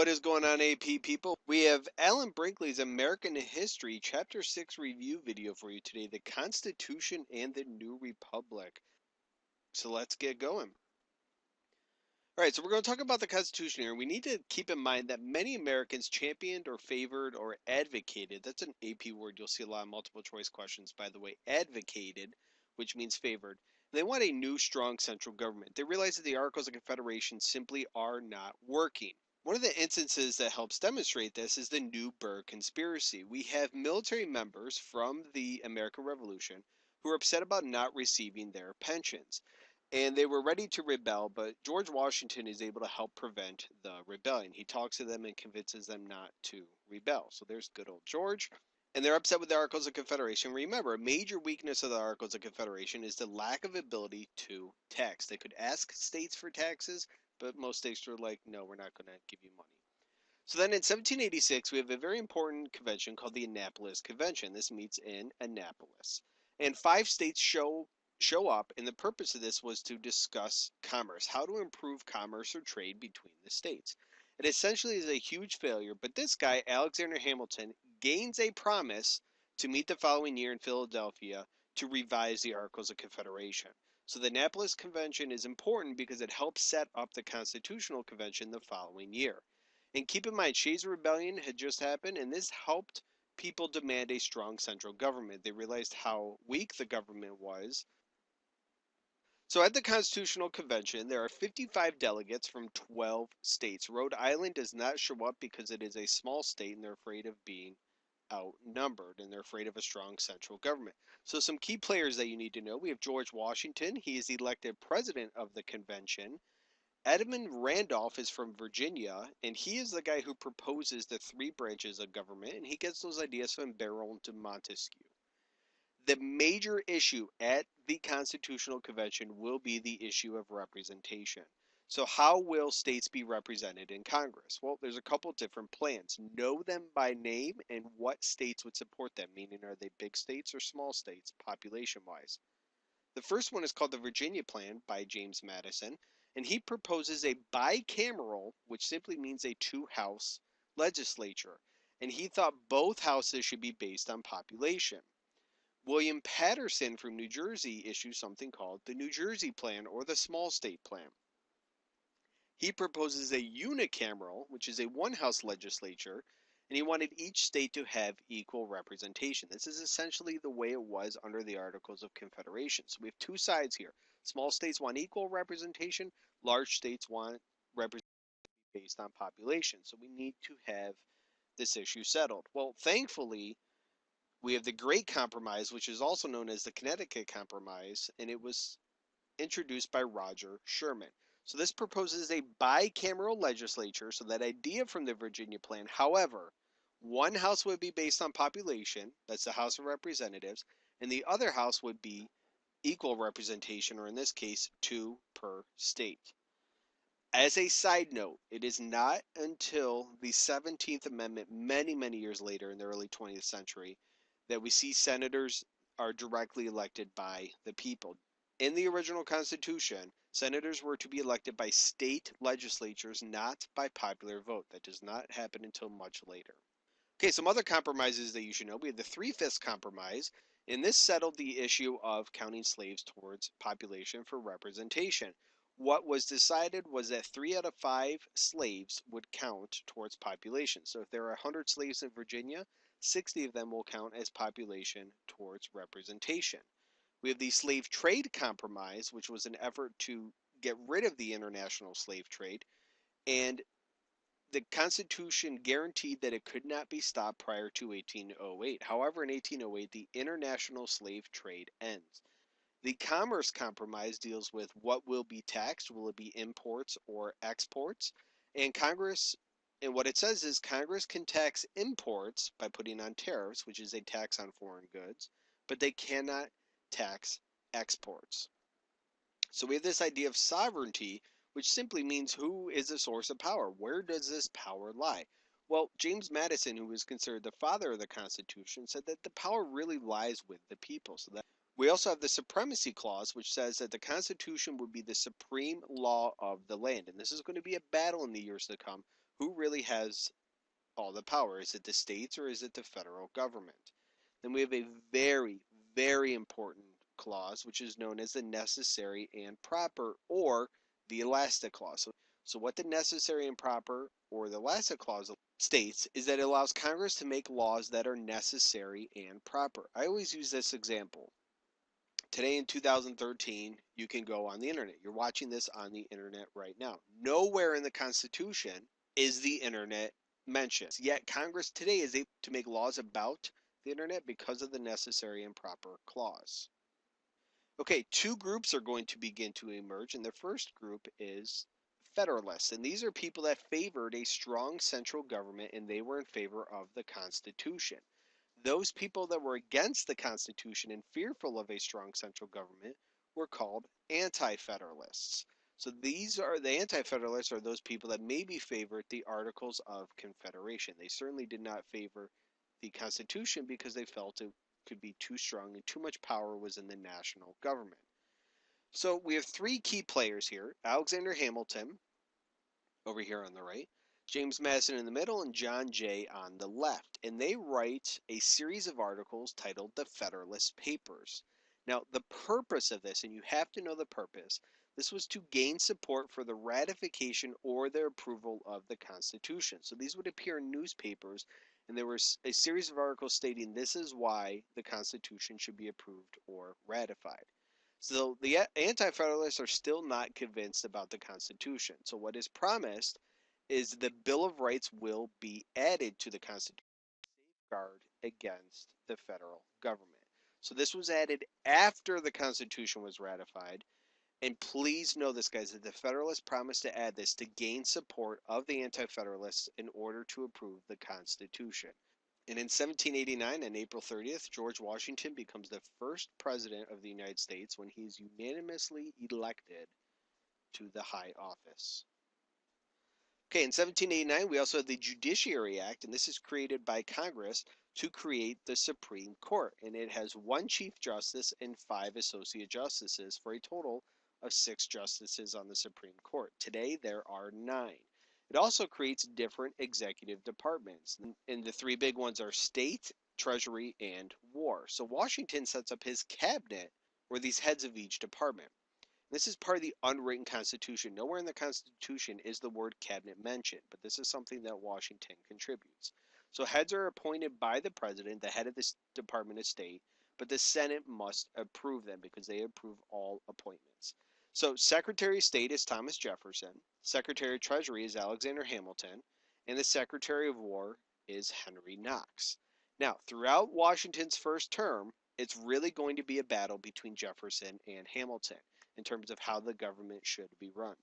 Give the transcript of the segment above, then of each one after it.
What is going on, AP people? We have Alan Brinkley's American History Chapter 6 review video for you today, the Constitution and the New Republic. So let's get going. Alright, so we're going to talk about the Constitution here. We need to keep in mind that many Americans championed or favored or advocated, that's an AP word you'll see a lot of multiple choice questions, by the way, advocated, which means favored. They want a new, strong central government. They realize that the Articles of Confederation simply are not working. One of the instances that helps demonstrate this is the Newburgh Conspiracy. We have military members from the American Revolution who are upset about not receiving their pensions. And they were ready to rebel, but George Washington is able to help prevent the rebellion. He talks to them and convinces them not to rebel. So there's good old George. And they're upset with the Articles of Confederation. Remember, a major weakness of the Articles of Confederation is the lack of ability to tax. They could ask states for taxes, but most states were like, no, we're not going to give you money. So then in 1786, we have a very important convention called the Annapolis Convention. This meets in Annapolis. And 5 states show up, and the purpose of this was to discuss commerce, how to improve commerce or trade between the states. It essentially is a huge failure, but this guy, Alexander Hamilton, gains a promise to meet the following year in Philadelphia to revise the Articles of Confederation. So the Annapolis Convention is important because it helps set up the Constitutional Convention the following year. And keep in mind, Shays' Rebellion had just happened, and this helped people demand a strong central government. They realized how weak the government was. So at the Constitutional Convention, there are 55 delegates from 12 states. Rhode Island does not show up because it is a small state, and they're afraid of being outnumbered, and they're afraid of a strong central government. So some key players that you need to know. We have George Washington. He is elected president of the convention. Edmund Randolph is from Virginia, and he is the guy who proposes the 3 branches of government, and he gets those ideas from Baron de Montesquieu. The major issue at the Constitutional Convention will be the issue of representation. So how will states be represented in Congress? Well, there's a couple different plans. Know them by name and what states would support them, meaning are they big states or small states, population-wise. The first one is called the Virginia Plan by James Madison, and he proposes a bicameral, which simply means a 2-house legislature, and he thought both houses should be based on population. William Patterson from New Jersey issued something called the New Jersey Plan or the Small State Plan. He proposes a unicameral, which is a 1-house legislature, and he wanted each state to have equal representation. This is essentially the way it was under the Articles of Confederation. So we have 2 sides here. Small states want equal representation, large states want representation based on population. So we need to have this issue settled. Well, thankfully, we have the Great Compromise, which is also known as the Connecticut Compromise, and it was introduced by Roger Sherman. So this proposes a bicameral legislature, so that idea from the Virginia Plan. However, 1 house would be based on population, that's the House of Representatives, and the other house would be equal representation, or in this case, 2 per state. As a side note, it is not until the 17th Amendment, many years later in the early 20th century, that we see senators are directly elected by the people. In the original Constitution, senators were to be elected by state legislatures, not by popular vote. That does not happen until much later. Okay, some other compromises that you should know. We had the 3/5 Compromise, and this settled the issue of counting slaves towards population for representation. What was decided was that 3 out of 5 slaves would count towards population. So if there are 100 slaves in Virginia, 60 of them will count as population towards representation. We have the Slave Trade Compromise, which was an effort to get rid of the international slave trade, and the Constitution guaranteed that it could not be stopped prior to 1808. However, in 1808, the international slave trade ends. The Commerce Compromise deals with what will be taxed. Will it be imports or exports? And Congress, and what it says is Congress can tax imports by putting on tariffs, which is a tax on foreign goods, but they cannot tax exports. So we have this idea of sovereignty, which simply means who is the source of power? Where does this power lie? Well, James Madison, who was considered the father of the Constitution, said that the power really lies with the people. So that we also have the Supremacy Clause, which says that the Constitution would be the supreme law of the land. And this is going to be a battle in the years to come Who really has all the power? Is it the states or is it the federal government? Then we have a very, very important clause, which is known as the necessary and proper, or the elastic clause. So what the necessary and proper, or the elastic clause states, is that it allows Congress to make laws that are necessary and proper. I always use this example. Today in 2013, you can go on the internet. You're watching this on the internet right now. Nowhere in the Constitution is the internet mentioned. Yet Congress today is able to make laws about the internet because of the necessary and proper clause. Okay, two groups are going to begin to emerge, and the first group is Federalists. And these are people that favored a strong central government and they were in favor of the Constitution. Those people that were against the Constitution and fearful of a strong central government were called anti-federalists. So these are the anti-federalists are those people that maybe favored the Articles of Confederation. They certainly did not favor the Constitution because they felt it could be too strong and too much power was in the national government. So we have three key players here: Alexander Hamilton over here on the right, James Madison in the middle, and John Jay on the left. And they write a series of articles titled the Federalist Papers. Now, the purpose of this, and you have to know the purpose, this was to gain support for the ratification or the approval of the Constitution. So these would appear in newspapers, and there was a series of articles stating this is why the Constitution should be approved or ratified. So the anti-federalists are still not convinced about the Constitution. So what is promised is the Bill of Rights will be added to the Constitution to safeguard against the federal government. So this was added after the Constitution was ratified. And please know this, guys, that the Federalists promised to add this to gain support of the anti-federalists in order to approve the Constitution. And in 1789, on April 30th, George Washington becomes the first president of the United States when he is unanimously elected to the high office. Okay, in 1789, we also have the Judiciary Act, and this is created by Congress to create the Supreme Court. And it has one Chief Justice and 5 Associate Justices for a total of 6 justices on the Supreme Court. Today, there are 9. It also creates different executive departments, and the 3 big ones are State, Treasury, and War. So Washington sets up his cabinet, or these heads of each department. This is part of the unwritten Constitution. Nowhere in the Constitution is the word cabinet mentioned, but this is something that Washington contributes. So heads are appointed by the president, the head of the Department of State, but the Senate must approve them because they approve all appointments. So Secretary of State is Thomas Jefferson, Secretary of Treasury is Alexander Hamilton, and the Secretary of War is Henry Knox. Now, throughout Washington's first term, it's really going to be a battle between Jefferson and Hamilton in terms of how the government should be run.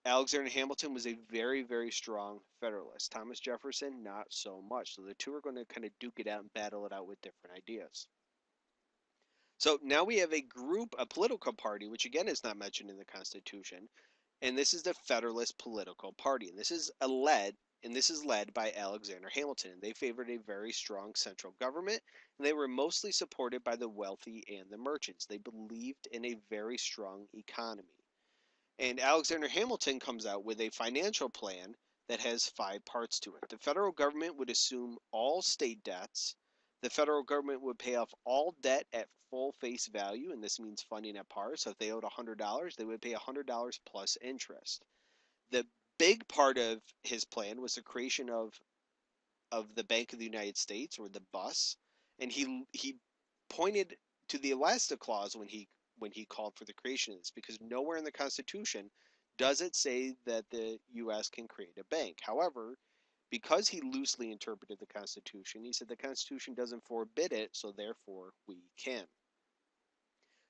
Alexander Hamilton was a very, very strong Federalist. Thomas Jefferson, not so much. So the two are going to kind of duke it out and battle it out with different ideas. So now we have a group, a political party, which again is not mentioned in the Constitution, and this is the Federalist Political Party. And this is led by Alexander Hamilton. And they favored a very strong central government, and they were mostly supported by the wealthy and the merchants. They believed in a very strong economy. And Alexander Hamilton comes out with a financial plan that has 5 parts to it. The federal government would assume all state debts. The federal government would pay off all debt at full face value, and this means funding at par. So if they owed $100, they would pay $100 plus interest. The big part of his plan was the creation of the Bank of the United States, or the BUS, and he pointed to the elastic clause when he called for the creation of this, because nowhere in the Constitution does it say that the U.S. can create a bank. However, because he loosely interpreted the Constitution, he said the Constitution doesn't forbid it, so therefore we can.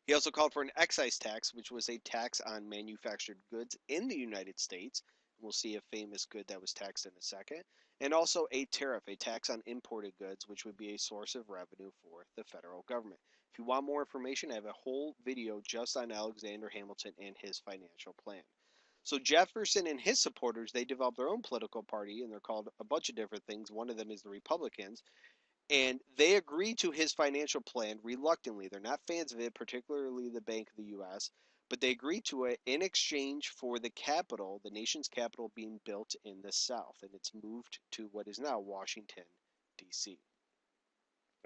He also called for an excise tax, which was a tax on manufactured goods in the United States. We'll see a famous good that was taxed in a second. And also a tariff, a tax on imported goods, which would be a source of revenue for the federal government. If you want more information, I have a whole video just on Alexander Hamilton and his financial plan. So Jefferson and his supporters, they developed their own political party, and they're called a bunch of different things. One of them is the Republicans. And they agree to his financial plan reluctantly. They're not fans of it, particularly the Bank of the U.S., but they agreed to it in exchange for the capital, the nation's capital, being built in the South, and it's moved to what is now Washington, D.C.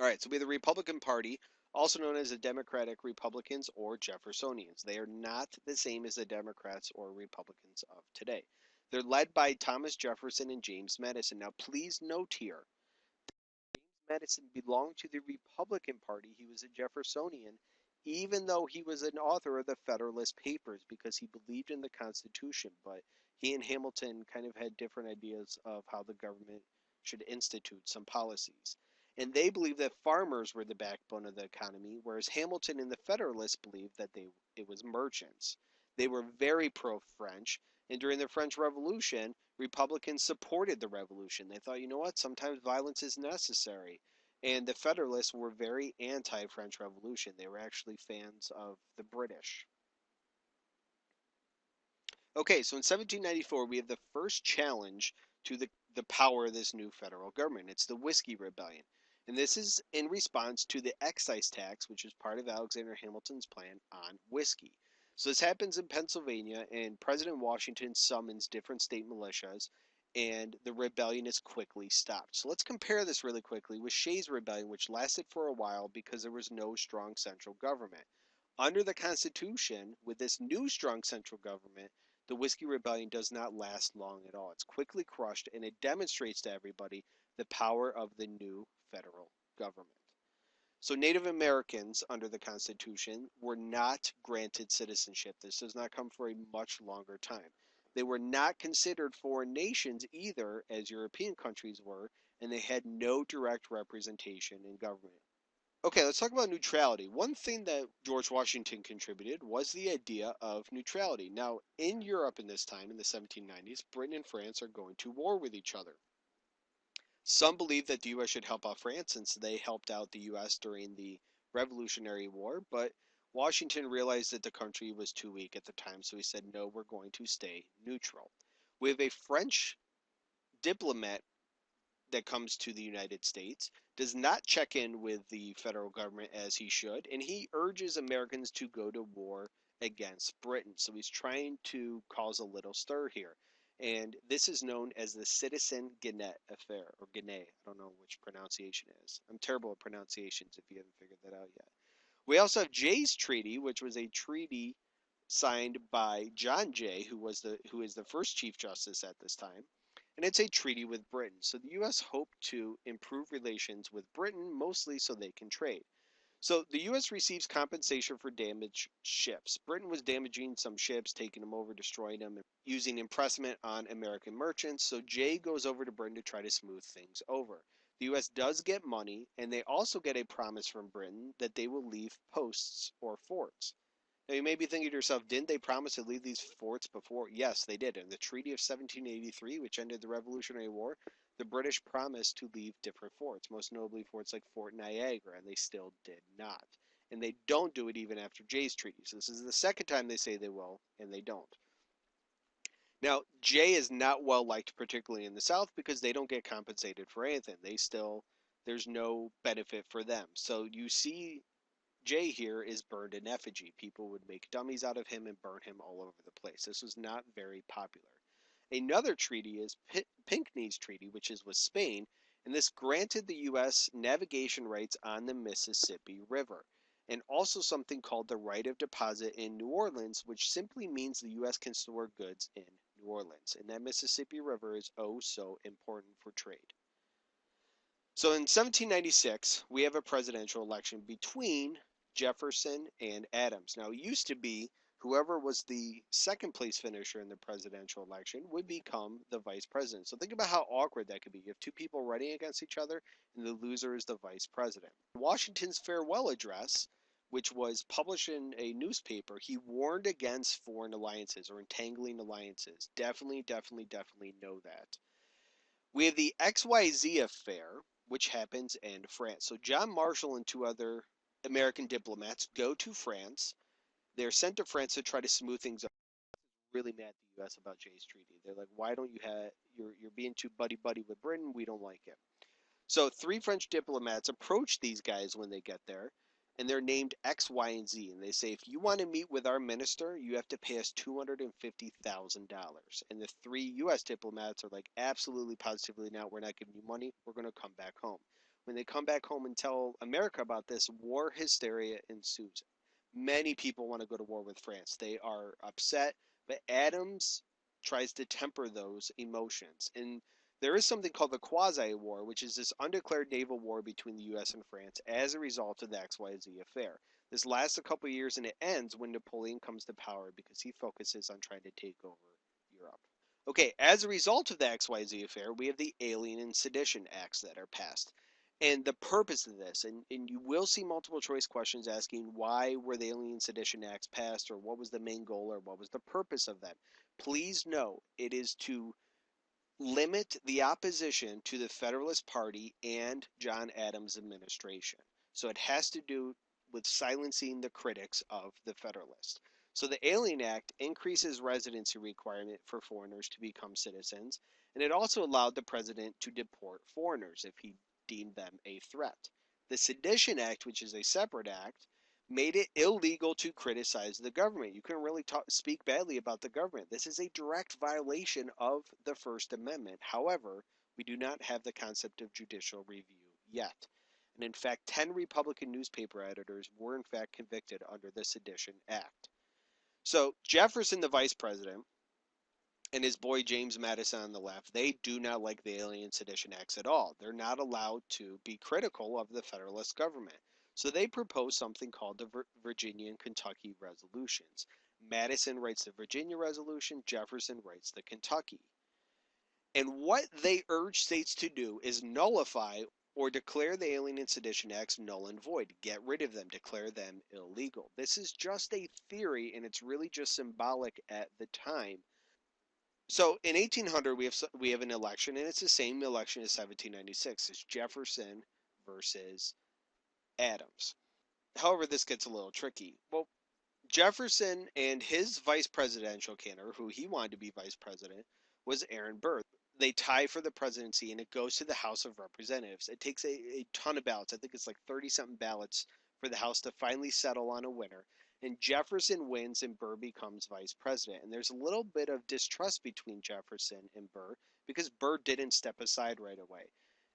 All right, so we have the Republican Party, also known as the Democratic Republicans or Jeffersonians. They are not the same as the Democrats or Republicans of today. They're led by Thomas Jefferson and James Madison. Now, please note here, Madison belonged to the Republican Party. He was a Jeffersonian, even though he was an author of the Federalist Papers because he believed in the Constitution. But he and Hamilton kind of had different ideas of how the government should institute some policies. And they believed that farmers were the backbone of the economy, whereas Hamilton and the Federalists believed that it was merchants. They were very pro-French, and during the French Revolution, Republicans supported the revolution. They thought, you know what, sometimes violence is necessary. And the Federalists were very anti French Revolution. They were actually fans of the British. Okay, so in 1794, we have the first challenge to the power of this new federal government. It's the Whiskey Rebellion. And this is in response to the excise tax, which is part of Alexander Hamilton's plan on whiskey. So this happens in Pennsylvania, and President Washington summons different state militias, and the rebellion is quickly stopped. So let's compare this really quickly with Shays' Rebellion, which lasted for a while because there was no strong central government. Under the Constitution, with this new strong central government, the Whiskey Rebellion does not last long at all. It's quickly crushed, and it demonstrates to everybody the power of the new federal government. So Native Americans under the Constitution were not granted citizenship. This does not come for a much longer time. They were not considered foreign nations either, as European countries were, and they had no direct representation in government. Okay, let's talk about neutrality. One thing that George Washington contributed was the idea of neutrality. Now, in Europe in this time, in the 1790s, Britain and France are going to war with each other. Some believe that the U.S. should help out France since they helped out the U.S. during the Revolutionary War, but Washington realized that the country was too weak at the time, so he said, no, we're going to stay neutral. We have a French diplomat that comes to the United States, does not check in with the federal government as he should, and he urges Americans to go to war against Britain. So he's trying to cause a little stir here. And this is known as the Sedition Affair, or Gannett. I don't know which pronunciation it is. I'm terrible at pronunciations if you haven't figured that out yet. We also have Jay's Treaty, which was a treaty signed by John Jay, who is the first Chief Justice at this time, and it's a treaty with Britain. So the U.S. hoped to improve relations with Britain, mostly so they can trade. So the U.S. receives compensation for damaged ships. Britain was damaging some ships, taking them over, destroying them, using impressment on American merchants. So Jay goes over to Britain to try to smooth things over. The U.S. does get money, and they also get a promise from Britain that they will leave posts or forts. Now, you may be thinking to yourself, didn't they promise to leave these forts before? Yes, they did. In the Treaty of 1783, which ended the Revolutionary War, the British promised to leave different forts, most notably forts like Fort Niagara, and they still did not. And they don't do it even after Jay's Treaty. So this is the second time they say they will, and they don't. Now, Jay is not well liked, particularly in the South, because they don't get compensated for anything. There's no benefit for them. So you see Jay here is burned in effigy. People would make dummies out of him and burn him all over the place. This was not very popular. Another treaty is Pinckney's Treaty, which is with Spain, and this granted the U.S. navigation rights on the Mississippi River, and also something called the right of deposit in New Orleans, which simply means the U.S. can store goods in New Orleans. And that Mississippi River is oh so important for trade. So in 1796, we have a presidential election between Jefferson and Adams. Now, it used to be whoever was the second place finisher in the presidential election would become the vice president. So think about how awkward that could be. You have two people running against each other, and the loser is the vice president. Washington's farewell address, which was published in a newspaper, he warned against foreign alliances or entangling alliances. Definitely know that. We have the XYZ Affair, which happens in France. So John Marshall and two other American diplomats go to France. They're sent to France to try to smooth things up. Really mad at the U.S. about Jay's Treaty. They're like, why don't you have you're being too buddy with Britain? We don't like it. So three French diplomats approach these guys when they get there, and they're named X, Y, and Z. And they say, if you want to meet with our minister, you have to pay us $250,000. And the 3 U.S. diplomats are like, absolutely, positively not. We're not giving you money. We're going to come back home. When they come back home and tell America about this, war hysteria ensues. Many people want to go to war with France. They are upset, but Adams tries to temper those emotions. And there is something called the quasi-war, which is this undeclared naval war between the U.S. and France as a result of the XYZ affair. This lasts a couple of years and it ends when Napoleon comes to power because he focuses on trying to take over Europe. Okay, as a result of the XYZ affair, we have the Alien and Sedition Acts that are passed. And the purpose of this, and you will see multiple choice questions asking why were the Alien and Sedition Acts passed, or what was the main goal, or what was the purpose of them. Please know it is to limit the opposition to the Federalist Party and John Adams' administration. So it has to do with silencing the critics of the Federalists. So the Alien Act increases residency requirement for foreigners to become citizens, and it also allowed the president to deport foreigners if he deemed them a threat. The Sedition Act, which is a separate act, made it illegal to criticize the government. You couldn't really speak badly about the government. This is a direct violation of the First Amendment. However, we do not have the concept of judicial review yet. And in fact, 10 Republican newspaper editors were in fact convicted under the Sedition Act. So Jefferson, the vice president, and his boy James Madison on the left, they do not like the Alien Sedition Acts at all. They're not allowed to be critical of the Federalist government. So they propose something called the Virginia and Kentucky resolutions. Madison writes the Virginia resolution, Jefferson writes the Kentucky. And what they urge states to do is nullify or declare the Alien and Sedition Acts null and void. Get rid of them, declare them illegal. This is just a theory, and it's really just symbolic at the time. So in 1800 we have an election, and it's the same election as 1796. It's Jefferson versus Adams. However, this gets a little tricky. Well, Jefferson and his vice presidential candidate, who he wanted to be vice president, was Aaron Burr. They tie for the presidency, and it goes to the House of Representatives. It takes a ton of ballots. I think it's like 30-something ballots for the House to finally settle on a winner. And Jefferson wins, and Burr becomes vice president. And there's a little bit of distrust between Jefferson and Burr because Burr didn't step aside right away.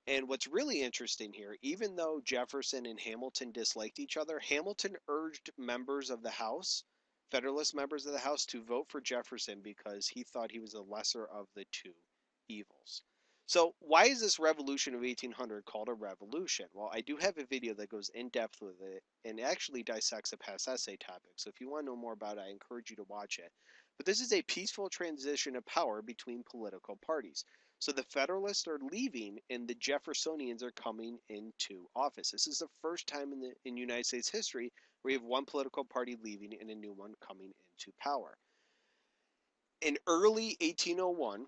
And what's really interesting here, even though Jefferson and Hamilton disliked each other, Hamilton urged members of the House, Federalist members of the House, to vote for Jefferson because he thought he was the lesser of the two evils. So why is this revolution of 1800 called a revolution? Well, I do have a video that goes in depth with it and actually dissects a past essay topic. So if you want to know more about it, I encourage you to watch it. But this is a peaceful transition of power between political parties. So the Federalists are leaving and the Jeffersonians are coming into office. This is the first time in United States history where you have one political party leaving and a new one coming into power. In early 1801,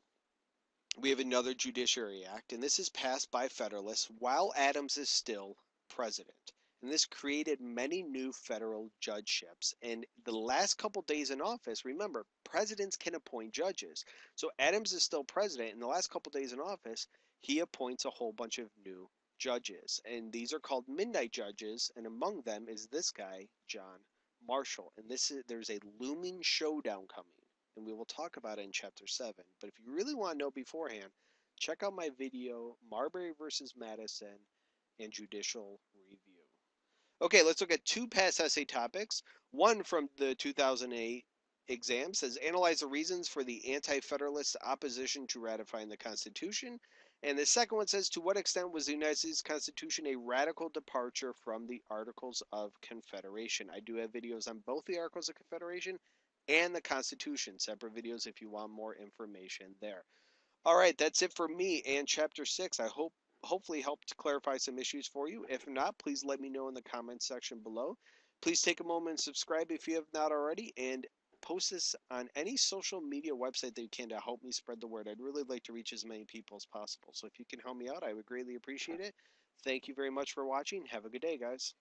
we have another Judiciary Act, and this is passed by Federalists while Adams is still president. And this created many new federal judgeships. And the last couple days in office, remember, presidents can appoint judges. So Adams is still president. In the last couple days in office, he appoints a whole bunch of new judges. And these are called midnight judges, and among them is this guy, John Marshall. And there's a looming showdown coming. And we will talk about it in Chapter 7. But if you really want to know beforehand, check out my video, Marbury versus Madison and Judicial Review. Okay, let's look at two past essay topics. One from the 2008 exam says, analyze the reasons for the anti-Federalist opposition to ratifying the Constitution. And the second one says, to what extent was the United States Constitution a radical departure from the Articles of Confederation? I do have videos on both the Articles of Confederation and the Constitution, separate videos if you want more information there. All right, that's it for me and Chapter 6. I hopefully helped clarify some issues for you. If not, please let me know in the comments section below. Please take a moment and subscribe if you have not already, and post this on any social media website that you can to help me spread the word. I'd really like to reach as many people as possible. So if you can help me out, I would greatly appreciate it. Thank you very much for watching. Have a good day, guys.